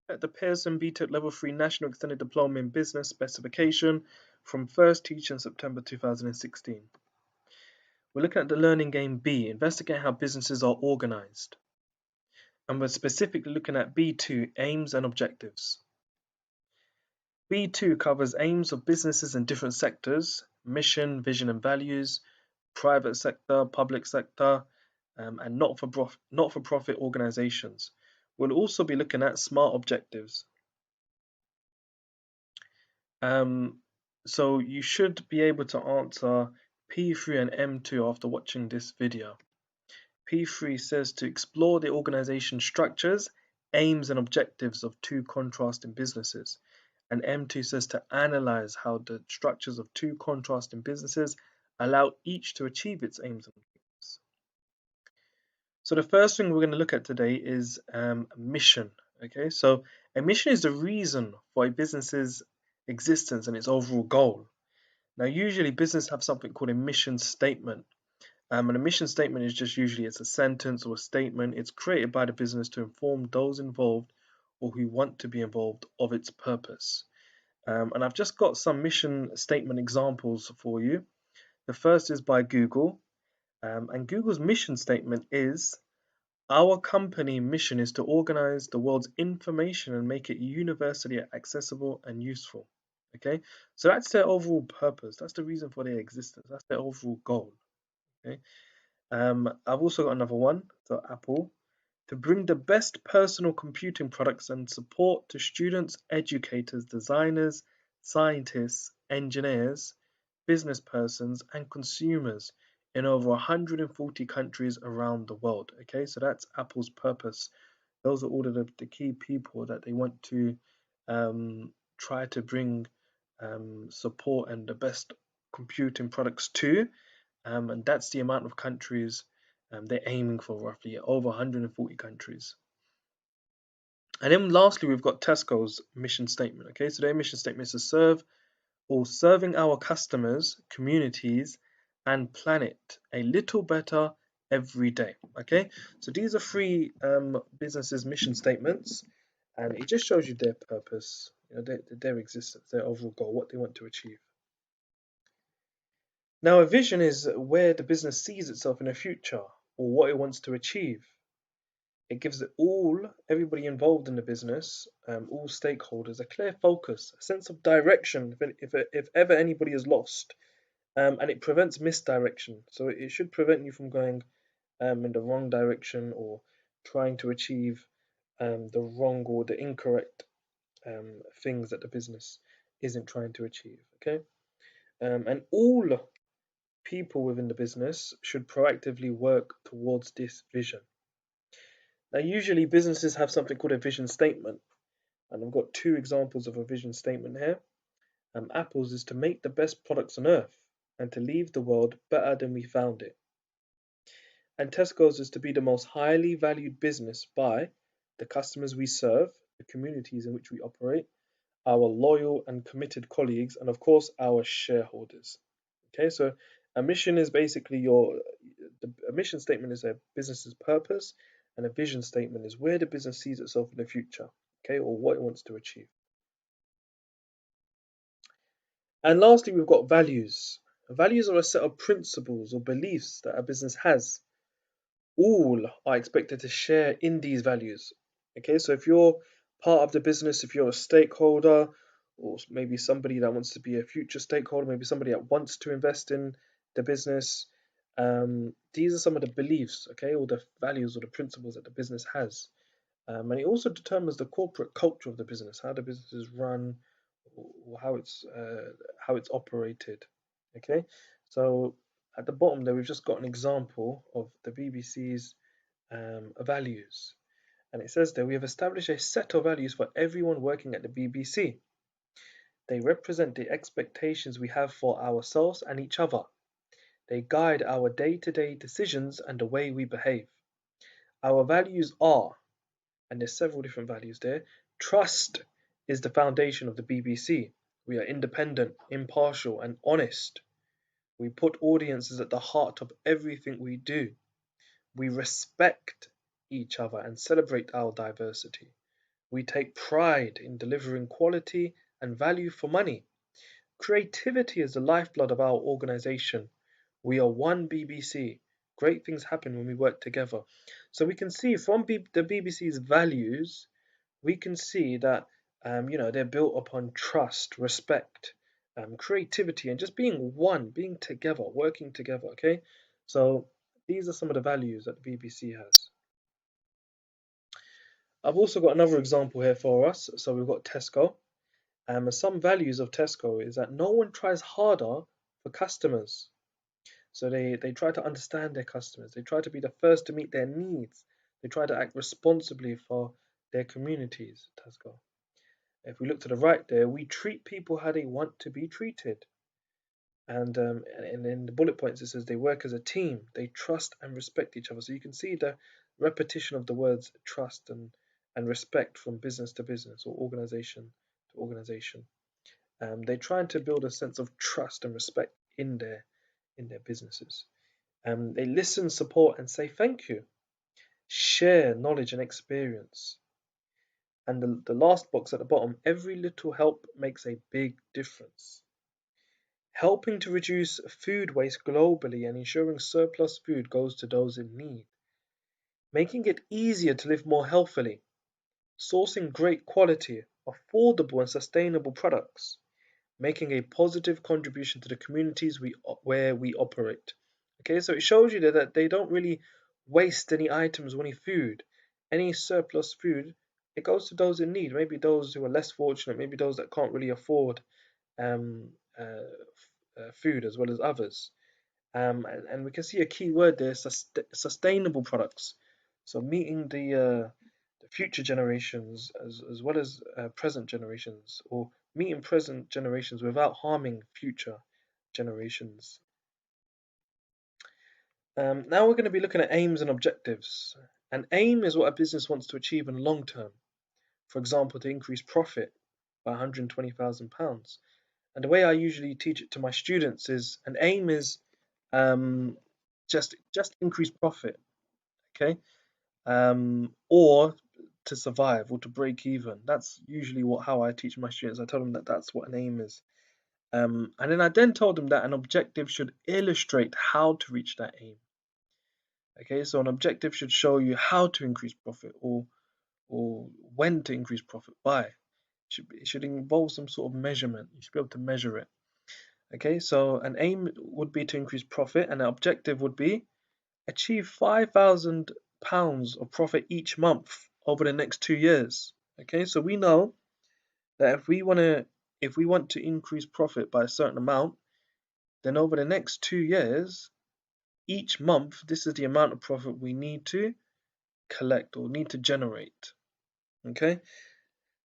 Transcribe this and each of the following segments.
at the Pearson BTEC Level 3 National Extended Diploma in Business specification from first teach in September 2016. We're looking at the learning game B, investigate how businesses are organized. And we're specifically looking at B2, aims and objectives. B2 covers aims of businesses in different sectors, mission, vision and values, private sector, public sector, and not-for-profit organizations. We'll also be looking at SMART objectives. So you should be able to answer P3 and M2 after watching this video. P3 says to explore the organization structures, aims and objectives of two contrasting businesses. And M2 says to analyze how the structures of two contrasting businesses allow each to achieve its aims and objectives. So the first thing we're going to look at today is mission. Okay, so a mission is the reason for a business's existence and its overall goal. Now, usually business have something called a mission statement. And a mission statement is just usually it's a sentence or a statement. It's created by the business to inform those involved or who want to be involved of its purpose. And I've just got some mission statement examples for you. The first is by Google. And Google's mission statement is, our company mission is to organize the world's information and make it universally accessible and useful. Okay, so that's their overall purpose. That's the reason for their existence. That's their overall goal. Okay. I've also got another one, so Apple, to bring the best personal computing products and support to students, educators, designers, scientists, engineers, business persons, and consumers in over 140 countries around the world. Okay, so that's Apple's purpose. Those are all of the key people that they want to try to bring support and the best computing products to. And that's the amount of countries they're aiming for, roughly over 140 countries. And then lastly, we've got Tesco's mission statement. Okay, so their mission statement is to serve or serving our customers, communities, and planet a little better every day. Okay, so these are three businesses' mission statements, and it just shows you their purpose, their existence, their overall goal, what they want to achieve. Now, a vision is where the business sees itself in the future or what it wants to achieve. It gives everybody involved in the business, all stakeholders, a clear focus, a sense of direction if ever anybody is lost, and it prevents misdirection. So it should prevent you from going in the wrong direction or trying to achieve the wrong or the incorrect things that the business isn't trying to achieve. Okay, and all people within the business should proactively work towards this vision. Now, usually businesses have something called a vision statement, and I've got two examples of a vision statement here. Apple's is to make the best products on earth and to leave the world better than we found it. And Tesco's is to be the most highly valued business by the customers we serve, the communities in which we operate, our loyal and committed colleagues, and of course our shareholders. Okay, so a mission is basically a mission statement is a business's purpose, and a vision statement is where the business sees itself in the future, okay, or what it wants to achieve. And lastly, we've got values. Values are a set of principles or beliefs that a business has. All are expected to share in these values. Okay, so if you're part of the business, if you're a stakeholder, or maybe somebody that wants to be a future stakeholder, maybe somebody that wants to invest in the business, these are some of the beliefs, okay, or the values or the principles that the business has. And it also determines the corporate culture of the business, how the business is run, or how it's operated. Okay, so at the bottom there, we've just got an example of the BBC's values, and it says there, we have established a set of values for everyone working at the BBC. They represent the expectations we have for ourselves and each other. They guide our day-to-day decisions and the way we behave. Our values are, and there's several different values there. Trust is the foundation of the BBC. We are independent, impartial, and honest. We put audiences at the heart of everything we do. We respect each other and celebrate our diversity. We take pride in delivering quality and value for money. Creativity is the lifeblood of our organization. We are one BBC. Great things happen when we work together. So we can see from the BBC's values, we can see that they're built upon trust, respect, creativity, and just being one, being together, working together. Okay, so these are some of the values that the BBC has. I've also got another example here for us. So we've got Tesco. Some values of Tesco is that no one tries harder for customers. So they try to understand their customers. They try to be the first to meet their needs. They try to act responsibly for their communities, Tesco. If we look to the right there, we treat people how they want to be treated. And in the bullet points, it says they work as a team. They trust and respect each other. So you can see the repetition of the words trust and respect from business to business or organization to organization. They're trying to build a sense of trust and respect in their businesses. They listen, support, and say thank you. Share knowledge and experience. And the last box at the bottom, every little help makes a big difference. Helping to reduce food waste globally and ensuring surplus food goes to those in need. Making it easier to live more healthily. Sourcing great quality, affordable and sustainable products. Making a positive contribution to the communities where we operate. Okay, so it shows you that they don't really waste any items or any food. Any surplus food, it goes to those in need. Maybe those who are less fortunate, maybe those that can't really afford um, food as well as others. And we can see a key word there, sustainable products. So meeting the future generations as well as present generations, or meeting present generations without harming future generations. Now we're going to be looking at aims and objectives. An aim is what a business wants to achieve in the long term. For example, to increase profit by £120,000. And the way I usually teach it to my students is an aim is um, just increase profit, okay, or to survive or to break even. That's usually how I teach my students. I tell them that that's what an aim is, and then I told them that an objective should illustrate how to reach that aim. Okay, so an objective should show you how to increase profit or when to increase profit by. It should involve some sort of measurement. You should be able to measure it. Okay, so an aim would be to increase profit, and an objective would be achieve £5,000 of profit each month over the next 2 years. Okay, so we know that if we want to increase profit by a certain amount, then over the next 2 years, each month, this is the amount of profit we need to collect or need to generate. Okay,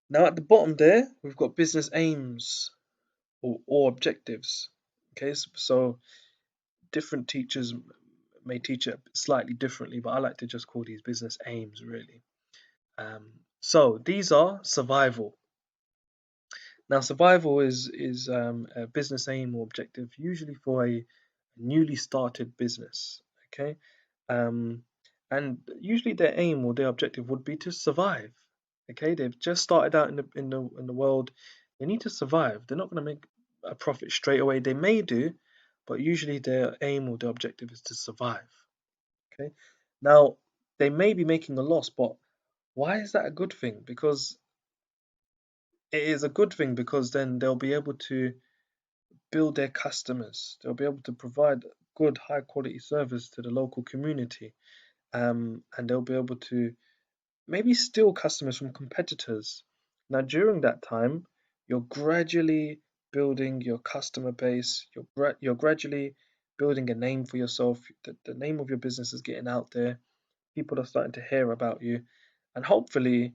now at the bottom there, we've got business aims or objectives. Okay, so different teachers may teach it slightly differently, but I like to just call these business aims really. So these are survival. Now, survival is a business aim or objective, usually for a newly started business. Okay, and usually their aim or their objective would be to survive. Okay, they've just started out in the world. They need to survive. They're not going to make a profit straight away. They may do, but usually their aim or their objective is to survive. Okay, now they may be making a loss, but why is that a good thing? Because it is a good thing because then they'll be able to build their customers. They'll be able to provide good, high quality service to the local community, and they'll be able to maybe steal customers from competitors. Now, during that time, you're gradually building your customer base. You're gradually building a name for yourself. The name of your business is getting out there. People are starting to hear about you, and hopefully,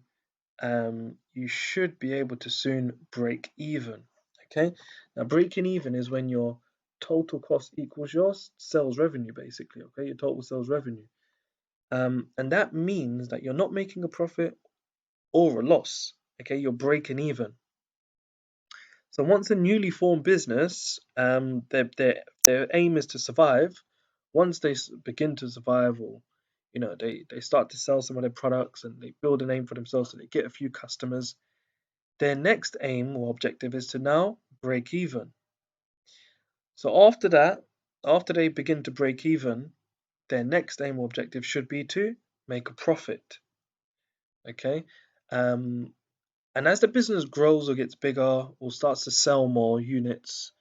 you should be able to soon break even. Okay, now breaking even is when your total cost equals your sales revenue, basically. Okay, your total sales revenue, and that means that you're not making a profit or a loss. Okay, you're breaking even. So once a newly formed business, their aim is to survive. Once they begin to survive, or they start to sell some of their products and they build a name for themselves, so they get a few customers. Their next aim or objective is to now break even. So after that, after they begin to break even, their next aim or objective should be to make a profit. Okay. Um, and as the business grows or gets bigger or starts to sell more units,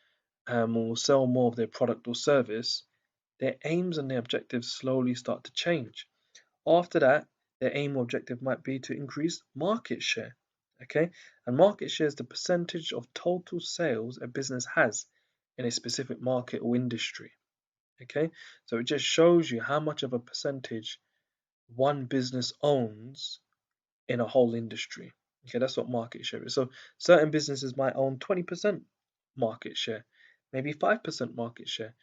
or sell more of their product or service, their aims and their objectives slowly start to change. After that, their aim or objective might be to increase market share. Okay, and market share is the percentage of total sales a business has in a specific market or industry. Okay, so it just shows you how much of a percentage one business owns in a whole industry. Okay, that's what market share is. So certain businesses might own 20% market share, maybe 5% market share.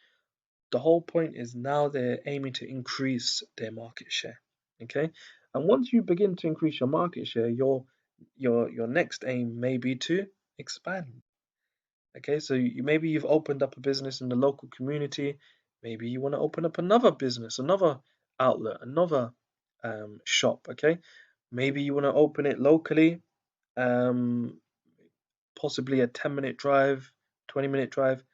The whole point is now they're aiming to increase their market share. Okay, and once you begin to increase your market share, your next aim may be to expand. Okay, so maybe you've opened up a business in the local community. Maybe you want to open up another business, another outlet, another shop. Okay, maybe you want to open it locally, um, possibly a 10-minute drive, 20-minute drive.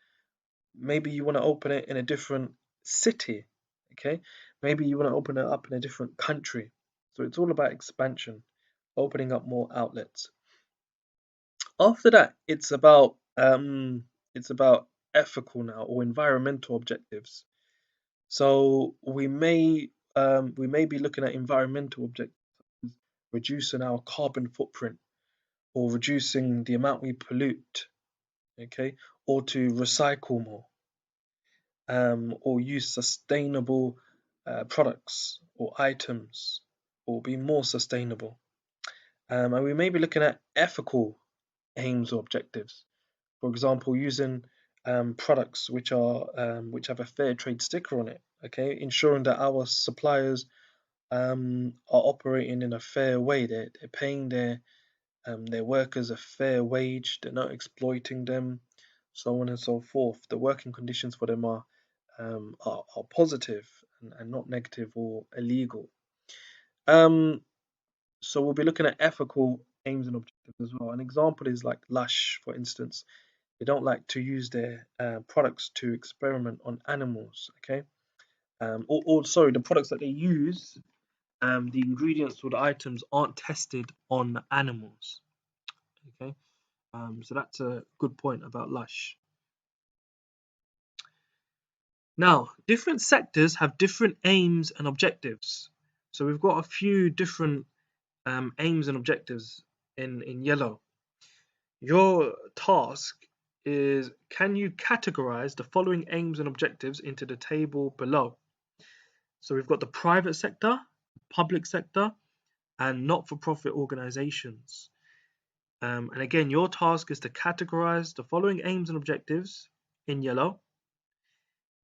Maybe you want to open it in a different city. Okay, maybe you want to open it up in a different country. So it's all about expansion, opening up more outlets. After that, it's about ethical now or environmental objectives. So we may be looking at environmental objectives, reducing our carbon footprint or reducing the amount we pollute, okay, or to recycle more, or use sustainable products or items, or be more sustainable. And we may be looking at ethical aims or objectives. For example, using products which have a fair trade sticker on it, okay, ensuring that our suppliers are operating in a fair way. They're paying their workers a fair wage. They're not exploiting them, so on and so forth. The working conditions for them are positive and not negative or illegal. So we'll be looking at ethical aims and objectives as well. An example is like Lush, for instance. They don't like to use their products to experiment on animals. Okay, or sorry, the products that they use, the ingredients or the items aren't tested on animals. Okay, so that's a good point about Lush. Now, different sectors have different aims and objectives. So we've got a few different aims and objectives in yellow. Your task is, can you categorize the following aims and objectives into the table below? So we've got the private sector, public sector, and not-for-profit organizations. And again, your task is to categorize the following aims and objectives in yellow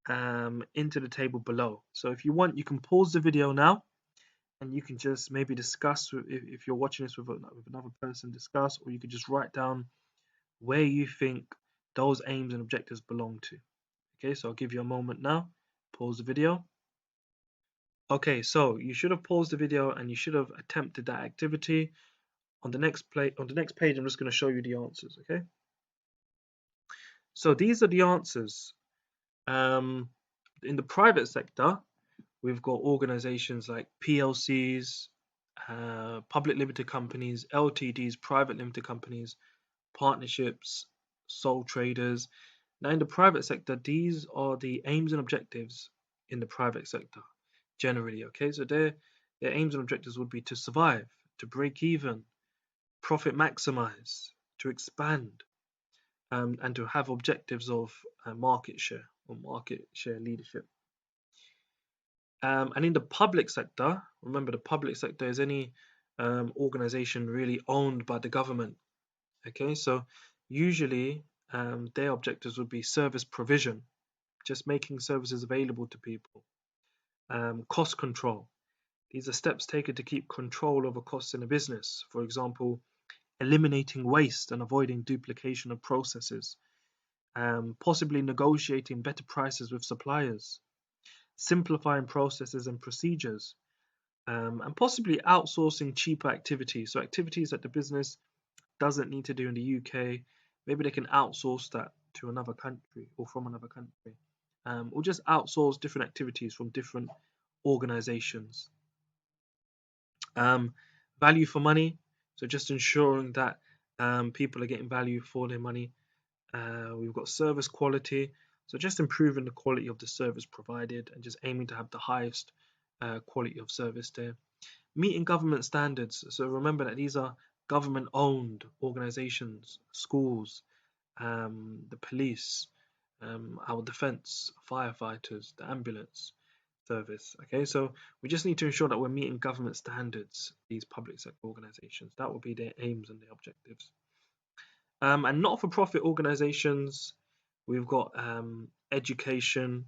into the table below. So if you want, you can pause the video now and you can just maybe discuss, if you're watching this with another person, discuss, or you could just write down where you think those aims and objectives belong to. Okay, so I'll give you a moment now. Pause the video. Okay, so you should have paused the video and you should have attempted that activity. On the next page, I'm just going to show you the answers. Okay, so these are the answers. In the private sector, we've got organizations like PLCs, public limited companies, LTDs, private limited companies, partnerships, sole traders. Now, in the private sector, these are the aims and objectives in the private sector generally. Okay, so their aims and objectives would be to survive, to break even, profit maximize, to expand, and to have objectives of market share or market share leadership. And in the public sector, remember the public sector is any organization really owned by the government. Okay, so usually their objectives would be service provision, just making services available to people. Cost control. These are steps taken to keep control over costs in a business. For example, eliminating waste and avoiding duplication of processes. Possibly negotiating better prices with suppliers. Simplifying processes and procedures. and possibly outsourcing cheaper activities. So activities that the business doesn't need to do in the UK, maybe they can outsource that to another country or from another country, or just outsource different activities from different organizations. Value for money, so just ensuring that people are getting value for their money. We've got service quality, so just improving the quality of the service provided and just aiming to have the highest quality of service there. Meeting government standards, so remember that these are government owned organizations, schools, the police, our defense, firefighters, the ambulance service. Okay, so we just need to ensure that we're meeting government standards, these public sector organizations. That will be their aims and their objectives. And not-for-profit organizations, we've got education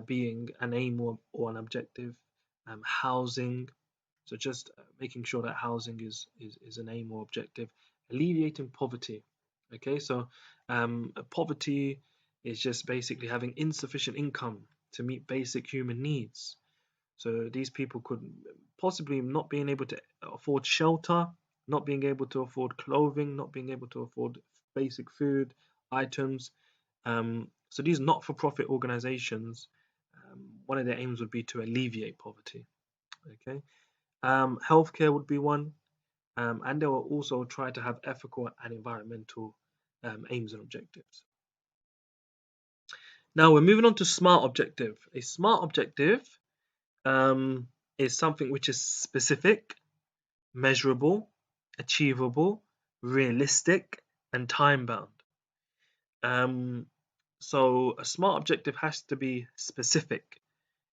being an aim or an objective, housing, so just making sure that housing is an aim or objective, alleviating poverty. Okay, so poverty is just basically having insufficient income to meet basic human needs. So these people could possibly not being able to afford shelter, not being able to afford clothing, not being able to afford basic food items. So these not-for-profit organizations, one of their aims would be to alleviate poverty. Okay, healthcare would be one, and they will also try to have ethical and environmental aims and objectives. Now we're moving on to smart objective. A smart objective is something which is specific, measurable, achievable, realistic, and time bound. So a smart objective has to be specific.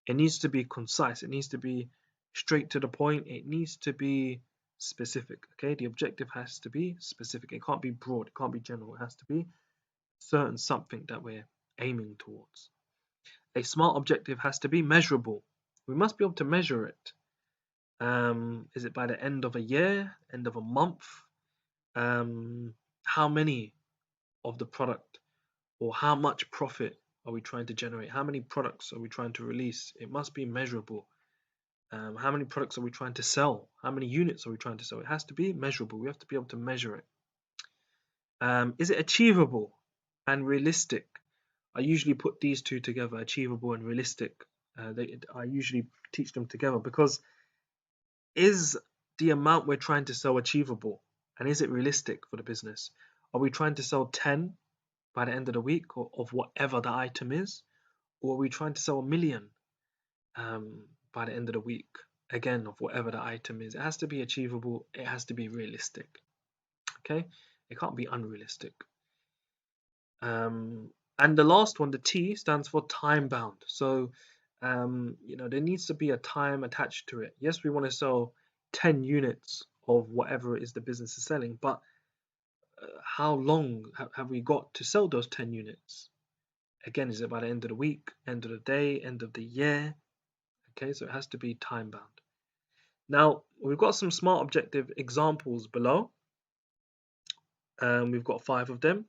It needs to be concise. It needs to be straight to the point. It needs to be specific. Okay, the objective has to be specific. It can't be broad. It can't be general. It has to be certain something that we're aiming towards. A smart objective has to be measurable. We must be able to measure it. Is it by the end of a year, end of a month? How many of the product or how much profit are we trying to generate? How many products are we trying to release? It must be measurable. How many products are we trying to sell? How many units are we trying to sell? It has to be measurable. We have to be able to measure it. Is it achievable and realistic? I usually put these two together, achievable and realistic. I usually teach them together because is the amount we're trying to sell achievable and is it realistic for the business? Are we trying to sell 10 by the end of the week or of whatever the item is? Or are we trying to sell 1 million by the end of the week, again, of whatever the item is? It has to be achievable. It has to be realistic. Okay, it can't be unrealistic. And the last one, the T, stands for time bound. So there needs to be a time attached to it. Yes, we want to sell 10 units of whatever it is the business is selling, but how long have we got to sell those 10 units? Again, is it by the end of the week, end of the day, end of the year? Okay, so it has to be time bound. Now, we've got some smart objective examples below. We've got 5 of them.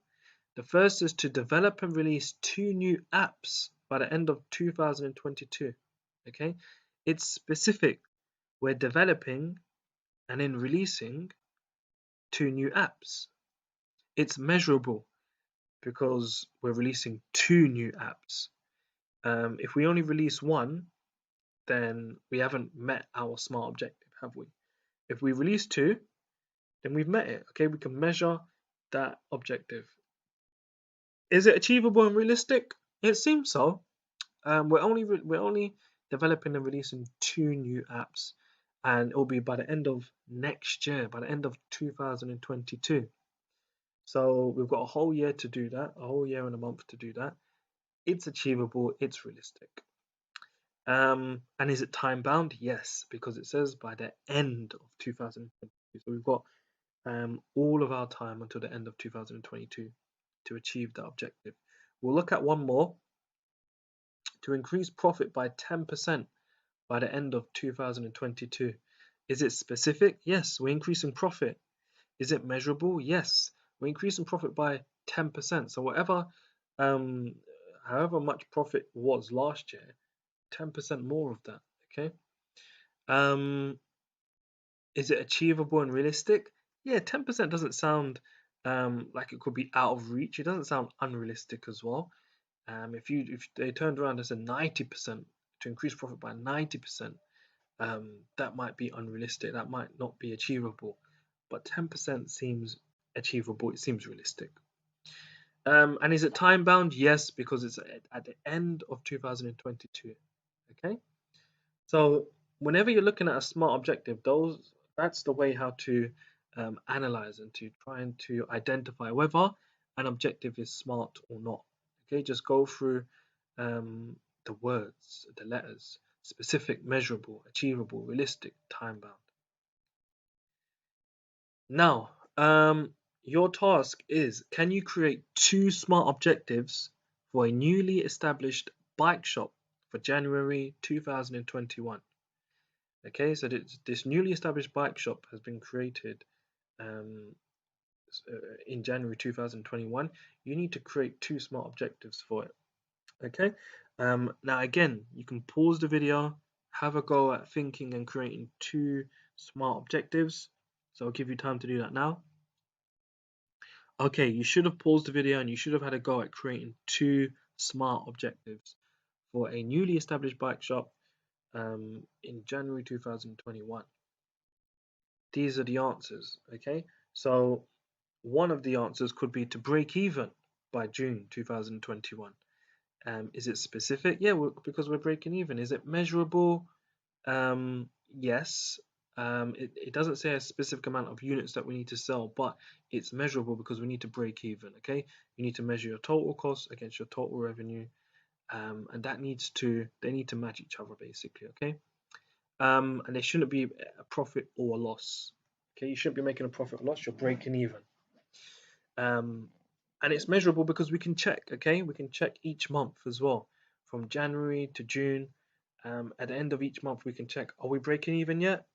The first is to develop and release 2 new apps by the end of 2022. Okay, it's specific. We're developing and then releasing 2 new apps. It's measurable because we're releasing 2 new apps. If we only release one, then we haven't met our smart objective, have we? If we release 2, then we've met it. Okay, we can measure that objective. Is it achievable and realistic? It seems so. We're only developing and releasing 2 new apps, and it will be by the end of next year, by the end of 2022. So we've got a whole year to do that, a whole year and a month to do that. It's achievable. It's realistic. And is it time bound? Yes, because it says by the end of 2022. So we've got all of our time until the end of 2022 to achieve that objective. We'll look at one more. To increase profit by 10% by the end of 2022. Is it specific? Yes, we're increasing profit. Is it measurable? Yes, we're increasing profit by 10%. So whatever, however much profit was last year, 10% more of that. Okay. Is it achievable and realistic? Yeah, 10% doesn't sound like it could be out of reach. It doesn't sound unrealistic as well. If they turned around and said 90% to increase profit by 90%, that might be unrealistic. That might not be achievable. But 10% seems achievable. It seems realistic. And is it time bound? Yes, because it's at the end of 2022. Okay, so whenever you're looking at a smart objective, that's the way how to analyze and to try and to identify whether an objective is smart or not. Okay, just go through the words, the letters: specific, measurable, achievable, realistic, time bound. Now, your task is: can you create 2 smart objectives for a newly established bike shop for January 2021? Okay, so this newly established bike shop has been created um, in January 2021. You need to create 2 smart objectives for it. Okay, now again, you can pause the video, have a go at thinking and creating 2 smart objectives. So I'll give you time to do that now. Okay, you should have paused the video and you should have had a go at creating 2 smart objectives for a newly established bike shop in January 2021. These are the answers, okay? So one of the answers could be to break even by June 2021. Is it specific? Yeah, because we're breaking even. Is it measurable? Yes. It doesn't say a specific amount of units that we need to sell, but it's measurable because we need to break even. Okay, you need to measure your total costs against your total revenue, and they need to match each other basically. Okay, and there shouldn't be a profit or a loss. Okay, you shouldn't be making a profit or loss. You're breaking even. And it's measurable because we can check. Okay, we can check each month as well, from January to June. At the end of each month, we can check: are we breaking even yet?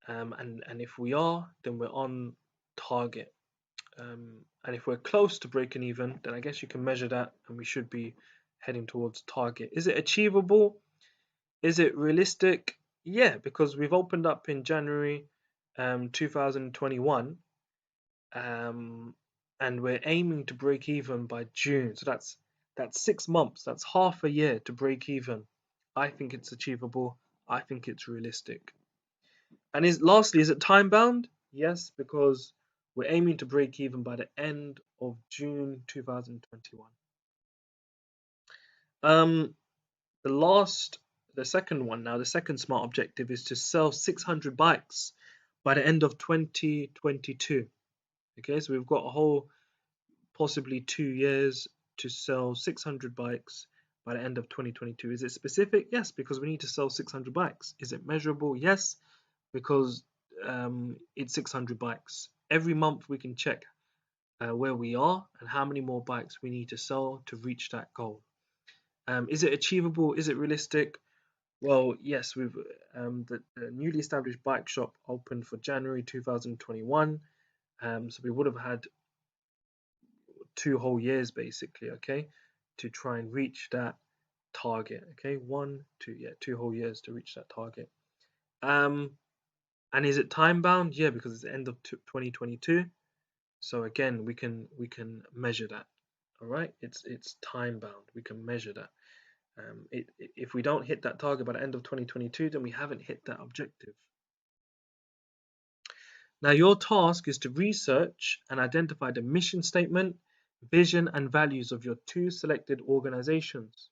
And if we are, then we're on target. And if we're close to breaking even, then I guess you can measure that, and we should be heading towards target. Is it achievable? Is it realistic? Yeah, because we've opened up in January 2021, and we're aiming to break even by June. So that's 6 months. That's half a year to break even. I think it's achievable. I think it's realistic. And lastly, is it time bound? Yes, because we're aiming to break even by the end of June 2021. The second one now, the second smart objective is to sell 600 bikes by the end of 2022. Okay, so we've got a whole possibly 2 years to sell 600 bikes by the end of 2022. Is it specific? Yes, because we need to sell 600 bikes. Is it measurable? Yes, because it's 600 bikes. Every month we can check where we are and how many more bikes we need to sell to reach that goal. Is it achievable? Is it realistic? Well, yes, we've the newly established bike shop opened for January 2021. So we would have had 2 whole years basically, okay, to try and reach that target. Okay, 2 whole years to reach that target. And is it time bound? Yeah, because it's the end of 2022. So again, we can measure that. All right, it's time bound. We can measure that. If we don't hit that target by the end of 2022, then we haven't hit that objective. Now, your task is to research and identify the mission statement, vision, and values of your 2 selected organizations: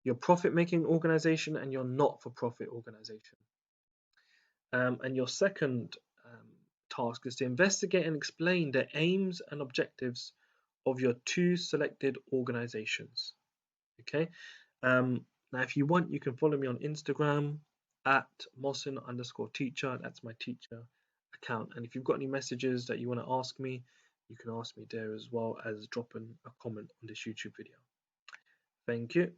your profit-making organization and your not-for-profit organization. And your second task is to investigate and explain the aims and objectives of your 2 selected organizations. Okay. Now, if you want, you can follow me on Instagram at Mohsin_teacher. That's my teacher account. And if you've got any messages that you want to ask me, you can ask me there as well as dropping a comment on this YouTube video. Thank you.